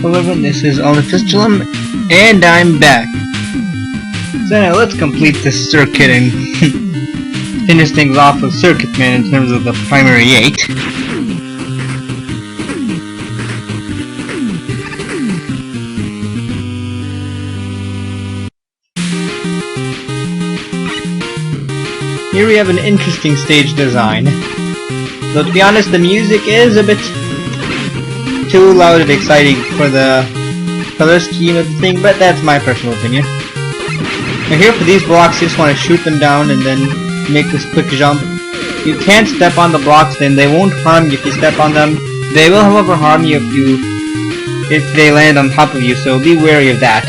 Hello everyone, this is Artificialum, and I'm back. So now let's complete this circuit and finish things off with Circuit Man in terms of the primary 8. Here we have an interesting stage design. Though to be honest, the music is a bit too loud and exciting for the color scheme of the thing, but that's my personal opinion. Now here for these blocks, you just want to shoot them down and then make this quick jump. You can't step on the blocks, then they won't harm you if you step on them. They will however harm you if they land on top of you, so be wary of that.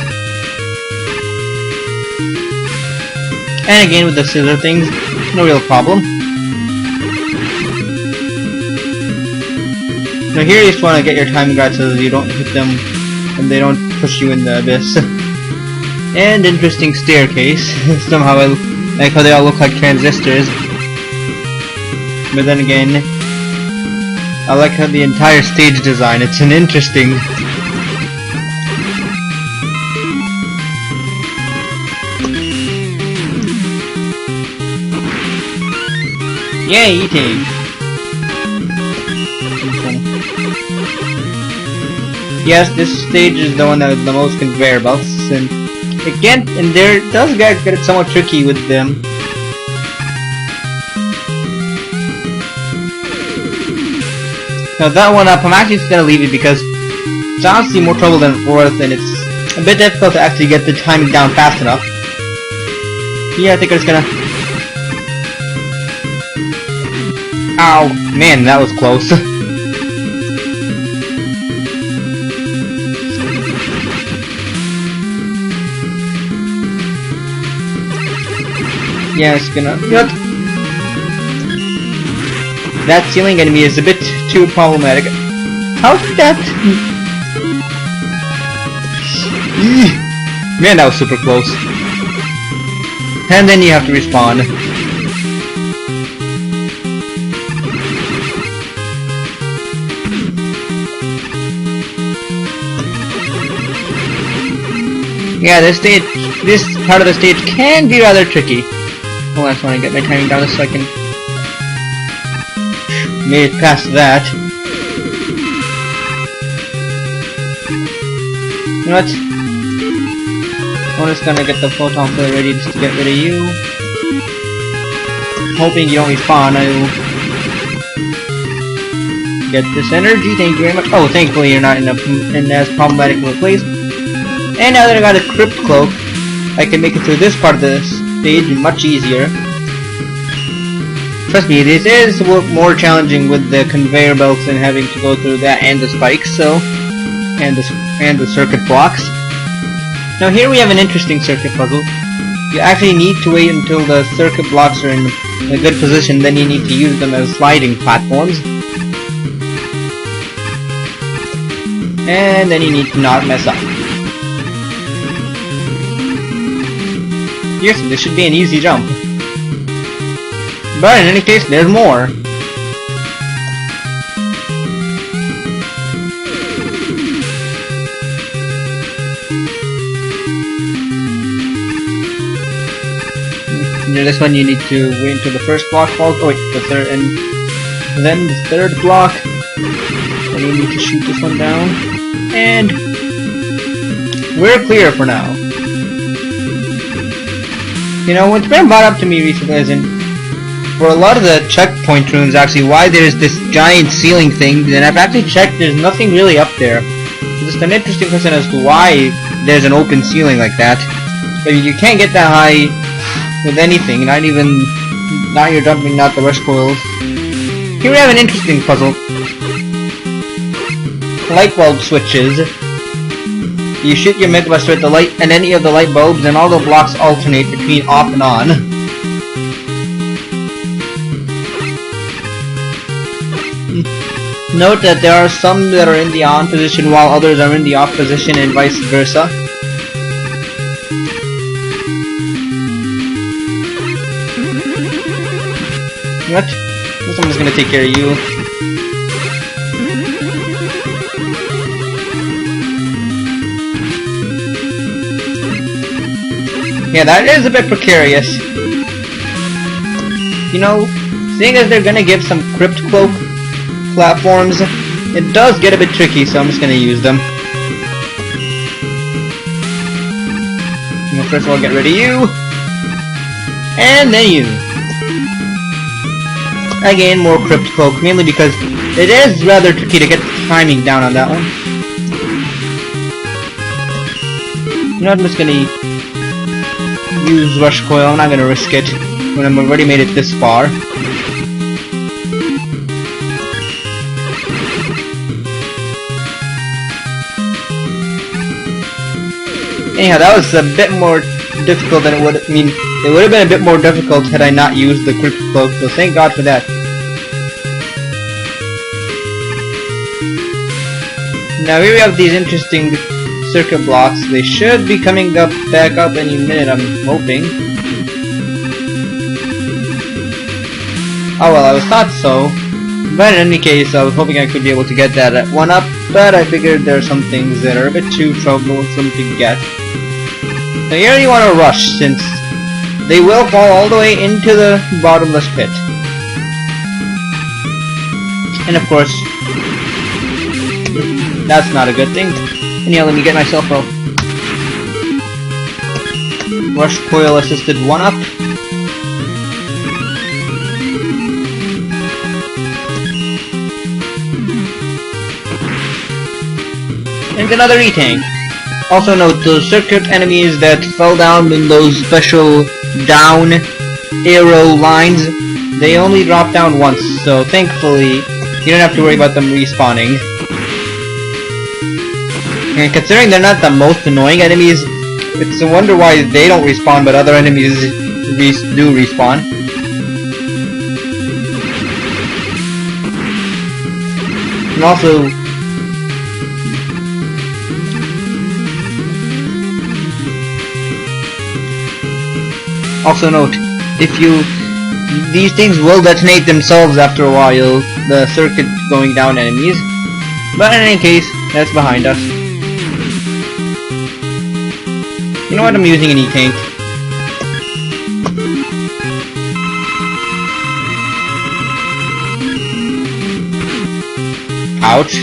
And again with the scissor things, no real problem. Now here you just want to get your timing right so that you don't hit them and they don't push you in the abyss. And interesting staircase. Somehow I like how they all look like transistors. But then again, I like how the entire stage design, it's an interesting... Yay, eating! Yes, this stage is the one that has the most conveyor belts, and again, and there does get somewhat tricky with them. Now that one up, I'm actually just gonna leave it because it's honestly more trouble than it's worth, and it's a bit difficult to actually get the timing down fast enough. Yeah, I think I'm just gonna... Ow! Man, that was close. Yeah, it's gonna... Yep. That ceiling enemy is a bit too problematic. How did that... Man, that was super close. And then you have to respawn. Yeah, this part of the stage can be rather tricky. Hold on, I just want to get my timing down so I can make it past that. You know what? I'm just gonna get the photon flare ready just to get rid of you. Hoping you don't respawn, I'll get this energy, thank you very much. Oh, thankfully you're not in as problematic of a place. And now that I got a Crypt Cloak, I can make it through this part of the stage much easier. Trust me, this is more challenging with the conveyor belts and having to go through that and the spikes, so... And the circuit blocks. Now here we have an interesting circuit puzzle. You actually need to wait until the circuit blocks are in a good position, then you need to use them as sliding platforms. And then you need to not mess up. Yes, this should be an easy jump. But in any case, there's more. Near this one you need to wait until the first block falls. Oh wait, the third, and then the third block. Then you need to shoot this one down. And we're clear for now. You know, what's been brought up to me recently is for a lot of the checkpoint rooms, actually, why there's this giant ceiling thing, and I've actually checked, there's nothing really up there. So just an interesting question as to why there's an open ceiling like that. I mean, you can't get that high with anything, not even... Now you're jumping out the rush coils. Here we have an interesting puzzle. Light bulb switches. You shoot your Mega Buster at the light and any of the light bulbs, and all the blocks alternate between off and on. Note that there are some that are in the on position while others are in the off position and vice versa. What? Someone's gonna take care of you. Yeah, that is a bit precarious. You know, seeing as they're gonna give some Crypt Cloak platforms, it does get a bit tricky, so I'm just gonna use them. Well, first of all, get rid of you. And then you. Again, more Crypt Cloak, mainly because it is rather tricky to get the timing down on that one. You know, I'm just gonna use Rush Coil. I'm not gonna risk it when I've already made it this far. Anyhow, that was a bit more difficult than it would. I mean, it would have been a bit more difficult had I not used the Crypt Cloak. So thank God for that. Now here we have these interesting circuit blocks. They should be coming back up any minute, I'm hoping. Oh well, I was thought so. But in any case, I was hoping I could be able to get that at 1-up, but I figured there are some things that are a bit too troublesome to get. So here you want to rush, since they will fall all the way into the bottomless pit. And of course, that's not a good thing. Anyhow, let me get myself a Rush Coil assisted 1-up. And another E-Tank. Also note, those circuit enemies that fell down in those special down arrow lines, they only drop down once, so thankfully you don't have to worry about them respawning. And considering they're not the most annoying enemies, it's a wonder why they don't respawn but other enemies do respawn. And also note, these things will detonate themselves after a while, the circuit going down enemies. But in any case, that's behind us. You know what, I'm using an E-Tank. Ouch.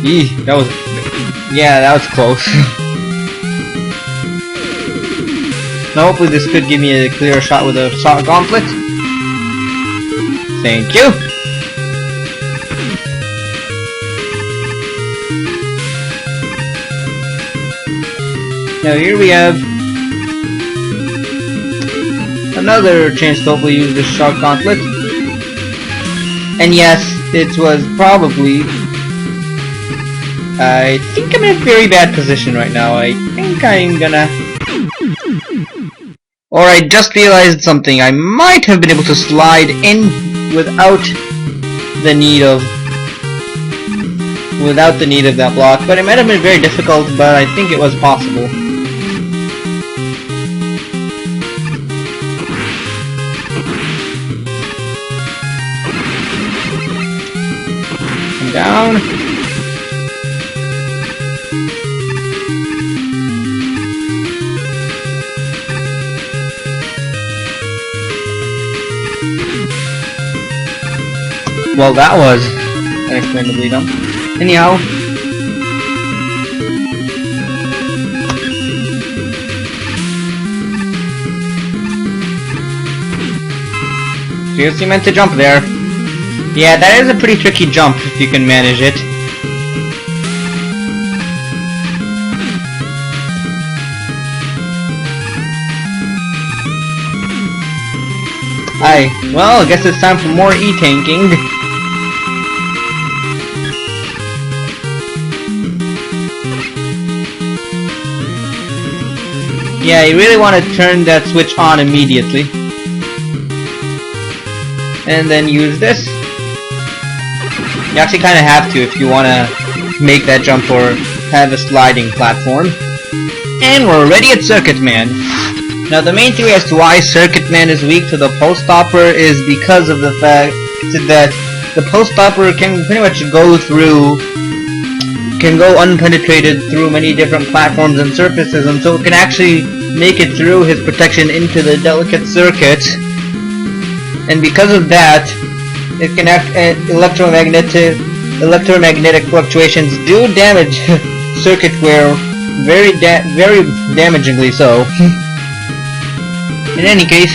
Eee, that was close. Now hopefully this could give me a clearer shot with a shot gauntlet. Thank you. Now here we have another chance to hopefully use this shot gauntlet. And yes, it was probably... I think I'm in a very bad position right now. I think I'm gonna... Or I just realized something. I might have been able to slide in without the need of that block, but it might have been very difficult, but I think it was possible. Come down. Well, that was unexplainably dumb. Anyhow. Seriously meant to jump there. Yeah, that is a pretty tricky jump if you can manage it. Well, I guess it's time for more E-tanking. Yeah, you really want to turn that switch on immediately. And then use this. You actually kind of have to if you want to make that jump or have a sliding platform. And we're ready at Circuit Man. Now the main theory as to why Circuit Man is weak to the Post Stopper is because of the fact that the Post Stopper can pretty much go through can go unpenetrated through many different platforms and surfaces, and so it can actually make it through his protection into the delicate circuit. And because of that, it can act electromagnetic fluctuations do damage circuit wear very damagingly so. In any case,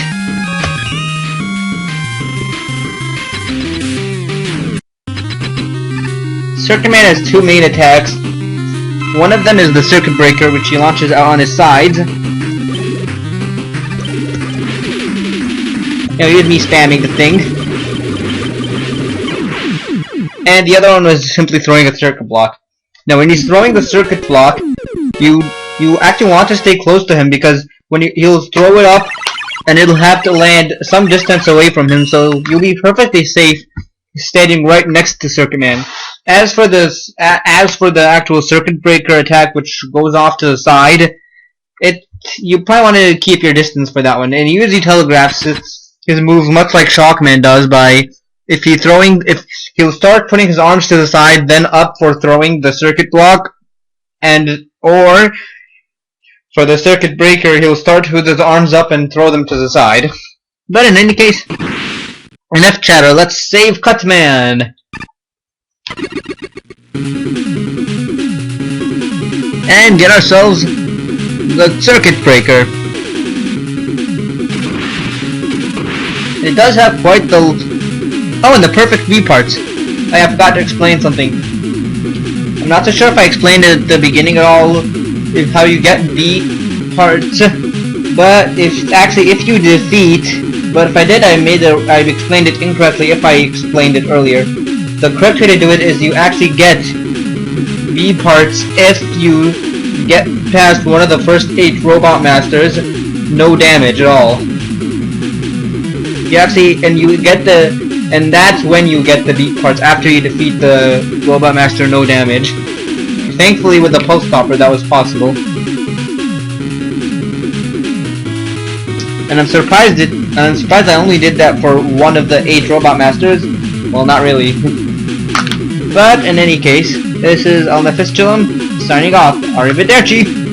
Circuit Man has two main attacks. One of them is the Circuit Breaker, which he launches out on his sides. You know, here's me spamming the thing. And the other one was simply throwing a circuit block. Now when he's throwing the circuit block, you actually want to stay close to him, because when he'll throw it up and it'll have to land some distance away from him, so you'll be perfectly safe standing right next to Circuit Man. As for the actual Circuit Breaker attack, which goes off to the side, you probably want to keep your distance for that one. And he usually telegraphs his moves much like Shockman does by if he'll start putting his arms to the side, then up for throwing the circuit block, or for the Circuit Breaker, he'll start with his arms up and throw them to the side. But in any case, enough chatter. Let's save Cutman. And get ourselves the Circuit Breaker. It does have quite the... Oh, and the perfect V parts. I forgot to explain something. I'm not so sure if I explained it at the beginning at all, how you get V parts, but if you defeat... But if I did, I've explained it incorrectly if I explained it earlier. The correct way to do it is you actually get V parts if you get past one of the first 8 Robot Masters, no damage at all. And that's when you get the V parts, after you defeat the Robot Master no damage. Thankfully with the Pulse Stopper that was possible. And I'm surprised I only did that for one of the 8 Robot Masters. Well, not really. But in any case, this is El Mephistoum signing off. Arrivederci!